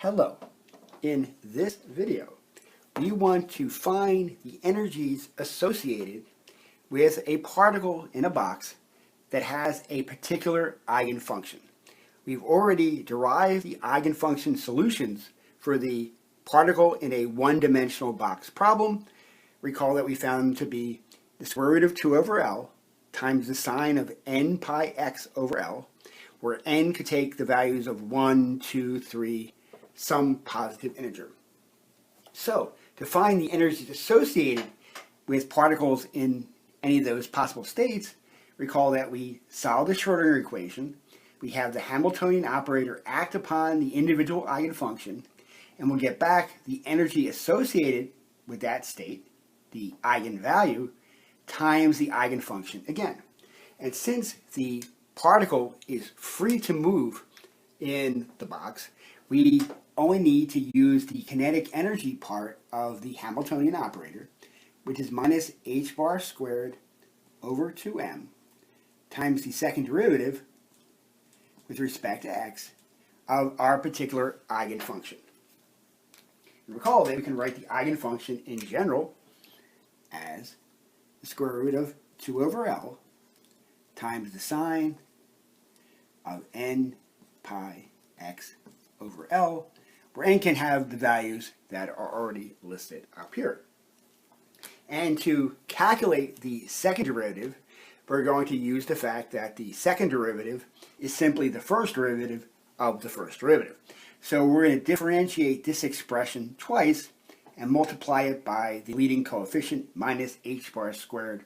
Hello. In this video, we want to find the energies associated with a particle in a box that has a particular eigenfunction. We've already derived the eigenfunction solutions for the particle in a one-dimensional box problem. Recall that we found them to be the square root of 2 over L times the sine of n pi x over L, where n could take the values of 1, 2, 3, some positive integer. So, to find the energies associated with particles in any of those possible states, recall that we solve the Schrödinger equation, we have the Hamiltonian operator act upon the individual eigenfunction, and we'll get back the energy associated with that state, the eigenvalue, times the eigenfunction again. And since the particle is free to move in the box, we only need to use the kinetic energy part of the Hamiltonian operator, which is minus h bar squared over 2m times the second derivative with respect to x of our particular eigenfunction. And recall that we can write the eigenfunction in general as the square root of 2 over L times the sine of n pi x over L, where n can have the values that are already listed up here. And to calculate the second derivative, we're going to use the fact that the second derivative is simply the first derivative of the first derivative. So we're going to differentiate this expression twice and multiply it by the leading coefficient minus h bar squared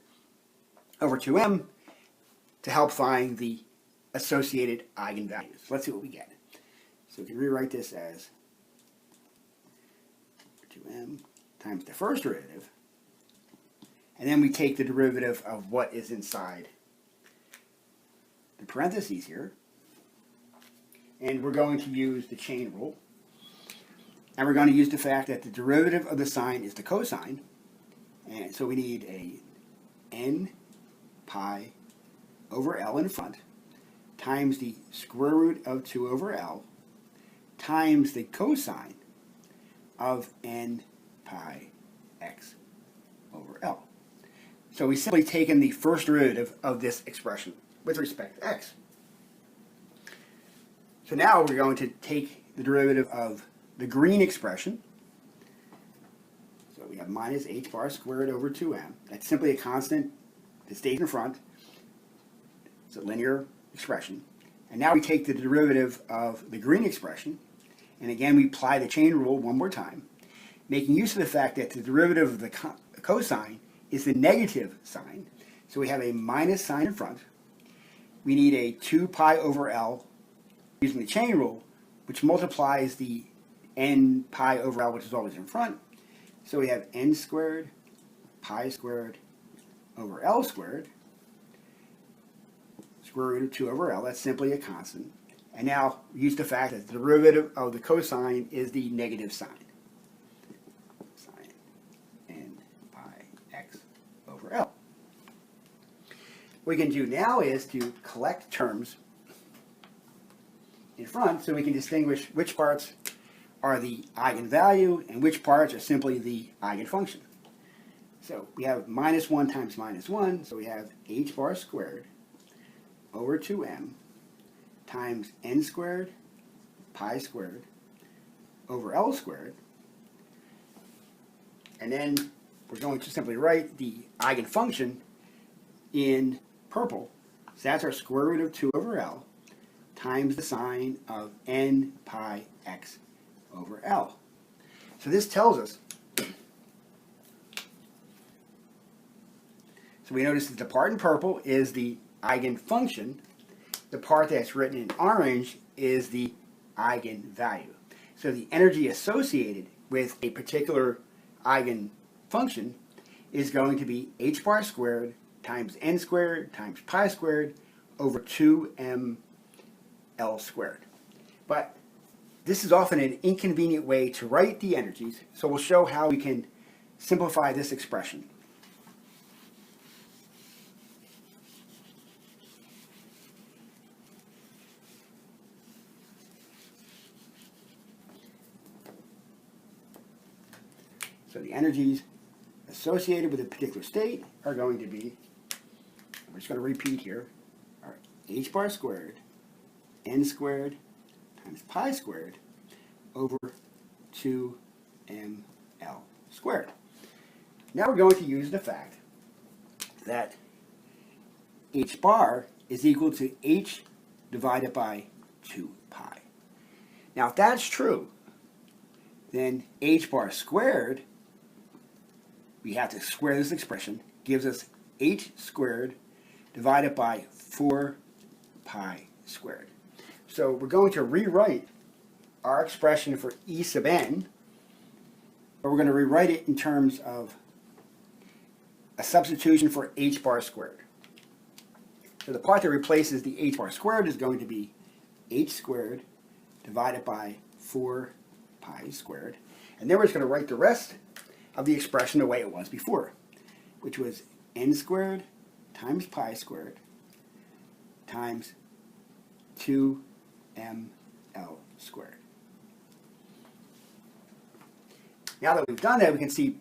over 2m to help find the associated eigenvalues. Let's see what we get. So we can rewrite this as 2m times the first derivative, and then we take the derivative of what is inside the parentheses here, and we're going to use the chain rule, and we're going to use the fact that the derivative of the sine is the cosine, and so we need a n pi over L in front times the square root of 2 over L times the cosine of n pi x over L. So we've simply taken the first derivative of this expression with respect to x. So now we're going to take the derivative of the green expression. So we have minus h bar squared over 2m. That's simply a constant that stays in front. It's a linear expression. And now we take the derivative of the green expression, and again we apply the chain rule one more time, making use of the fact that the derivative of the cosine is the negative sign. So we have a minus sign in front. We need a 2 pi over L using the chain rule, which multiplies the n pi over L, which is always in front. So we have n squared pi squared over L squared, square root of 2 over L. That's simply a constant. And now we use the fact that the derivative of the cosine is the negative sign. Sine n pi x over L. What we can do now is to collect terms in front so we can distinguish which parts are the eigenvalue and which parts are simply the eigenfunction. So we have minus 1 times minus 1, so we have h bar squared over 2m times n squared pi squared over L squared. And then we're going to simply write the eigenfunction in purple. So that's our square root of 2 over L times the sine of n pi x over L. So this tells us, so we notice that the part in purple is the eigenfunction. The part that's written in orange is the eigenvalue. So the energy associated with a particular eigenfunction is going to be h bar squared times n squared times pi squared over 2m L squared. But this is often an inconvenient way to write the energies, so we'll show how we can simplify this expression. So the energies associated with a particular state are going to be, we're just going to repeat here, are h bar squared, n squared times pi squared over 2ml squared. Now we're going to use the fact that h bar is equal to h divided by 2 pi. Now if that's true, then h bar squared, we have to square this expression, gives us h squared divided by 4 pi squared. So we're going to rewrite our expression for E sub n, but we're going to rewrite it in terms of a substitution for h bar squared. So the part that replaces the h bar squared is going to be h squared divided by 4 pi squared. And then we're just going to write the rest of the expression the way it was before, which was n squared times pi squared times 2ml squared. Now that we've done that, we can see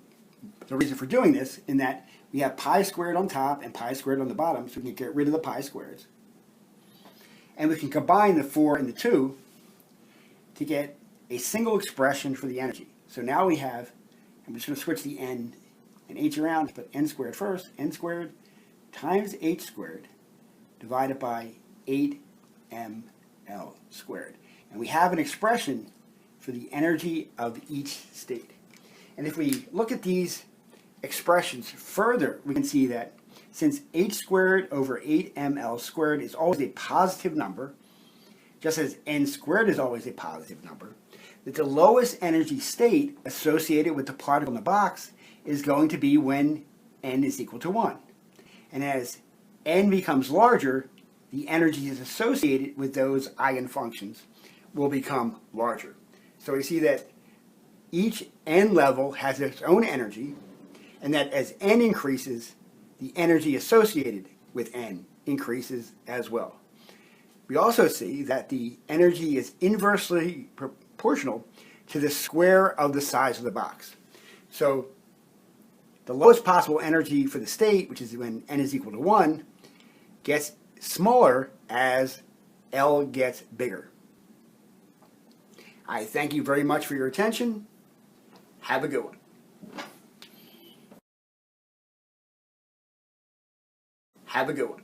the reason for doing this in that we have pi squared on top and pi squared on the bottom, so we can get rid of the pi squares. And we can combine the 4 and the 2 to get a single expression for the energy. So now we have, I'm just going to switch the n and h around, put n squared first, n squared times h squared divided by 8ml squared. And we have an expression for the energy of each state. And if we look at these expressions further, we can see that since h squared over 8ml squared is always a positive number, just as n squared is always a positive number, that the lowest energy state associated with the particle in the box is going to be when n is equal to 1. And as n becomes larger, the energies associated with those eigenfunctions will become larger. So we see that each n level has its own energy, and that as n increases, the energy associated with n increases as well. We also see that the energy is inversely proportional to the square of the size of the box. So the lowest possible energy for the state, which is when n is equal to 1, gets smaller as L gets bigger. I thank you very much for your attention. Have a good one. Have a good one.